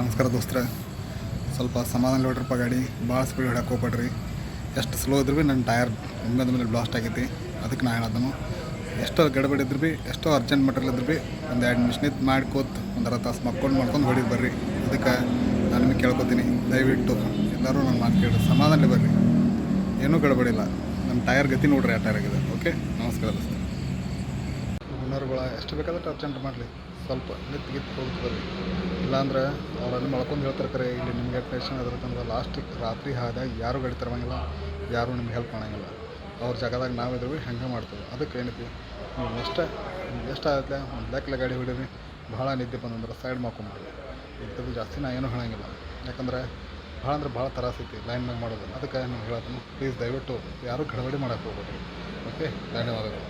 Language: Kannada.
ನಮಸ್ಕಾರ ದೋಸ್ತರ. ಸ್ವಲ್ಪ ಸಮಾಧಾನ ಹೊಡ್ರಪ್ಪ, ಗಾಡಿ ಭಾಳ ಸ್ಪೀಡ್ ಹೊಡ್ಯಕ್ಕೆ ಹೋಗ್ಬೇಡ್ರಿ. ಎಷ್ಟು ಸ್ಲೋ ಇದ್ರೂ ಭೀ ನನ್ನ ಟಯರ್ ಹಿಂದೆ ಮೇಲೆ ಬ್ಲಾಸ್ಟ್ ಆಗೈತಿ. ಅದಕ್ಕೆ ನಾ ಹೇಳೋದನು, ಎಷ್ಟೋ ಗಡಬಡಿ ಇದ್ರು ಭೀ, ಎಷ್ಟೋ ಅರ್ಜೆಂಟ್ ಮಟೀರಿಯಲ್ ಇದ್ರು ಭೀ ಒಂದು 2 ನಿಮಿಷ ನಿಂತು ಮಾಡ್ಕೋತ ಒಂದು ಅರ್ಧ ತಾಸು ಮಾಡ್ಕೊಂಡು ಹೊಡಿದು ಬರ್ರಿ. ಅದಕ್ಕೆ ನಾನು ನಿಮಗೆ ಕೇಳ್ಕೊತೀನಿ, ದಯವಿಟ್ಟು ಎಲ್ಲರೂ ನನ್ನ ಮಾತು ಕೇಳಿ ಸಮಾಧಾನ ಬರ್ರಿ. ಏನೂ ಗಡಬಡಿಲ್ಲ. ನಮ್ಮ ಟಯರ್ ಗತಿ ನೋಡ್ರಿ, ಆ ಟಯರ್ ಆಗಿದೆ. ಓಕೆ, ನಮಸ್ಕಾರ ದೋಸ್ತ. ಓನರ್ಗಳ ಎಷ್ಟು ಬೇಕಾದ್ರೆ ಅರ್ಜೆಂಟ್ ಮಾಡಲಿ, ಸ್ವಲ್ಪ ನಿಂತು ಹೋಗ್ತು ಬರ್ರಿ. ಇಲ್ಲಾಂದ್ರೆ ಅವರಲ್ಲಿ ಮಳ್ಕೊಂಡು ಹೇಳ್ತಾರೆ ಕರೆ, ಇಲ್ಲಿ ನಿಮಗೆ ಟೆನ್ಷನ್ ಅದ್ರಕಂದ್ರೆ ಲಾಸ್ಟಿಗೆ ರಾತ್ರಿ ಆದಾಗ ಯಾರೂ ಗಾಡಿ ತರಂಗಿಲ್ಲ, ಯಾರೂ ನಿಮ್ಗೆ ಹೆಲ್ಪ್ ಮಾಡೋಂಗಿಲ್ಲ. ಅವ್ರ ಜಾಗದಾಗ ನಾವಿದ್ರು ಭೀ ಹಂಗೆ ಮಾಡ್ತೀವಿ. ಅದಕ್ಕೆ ಏನೈತಿ, ನೀವು ಎಷ್ಟು ಆಗತ್ತೆ ಒಂದು ಲೆಕ್ಕಲೆ ಗಾಡಿ ಹೊಡೀರಿ. ಭಾಳ ನಿದ್ದೆ ಬಂದಂದ್ರೆ ಸೈಡ್ ಮಾಡ್ಕೊಂಬಿಡ್ರಿ. ಇದ್ದು ಜಾಸ್ತಿ ನಾ ಏನೂ ಹೇಳೋಂಗಿಲ್ಲ, ಯಾಕಂದ್ರೆ ಭಾಳ ತ್ರಾಸೈತಿ ಲೈನ್ ಮ್ಯಾಗ ಮಾಡೋದು. ಅದಕ್ಕೆ ನೀವು ಹೇಳೋದನ್ನು ಪ್ಲೀಸ್ ದಯವಿಟ್ಟು ಯಾರೂ ಗಡಬಡಿ ಮಾಡೋಕ್ಕೆ ಹೋಗ್ಬೇಡ್ರಿ. ಓಕೆ, ಧನ್ಯವಾದಗಳು.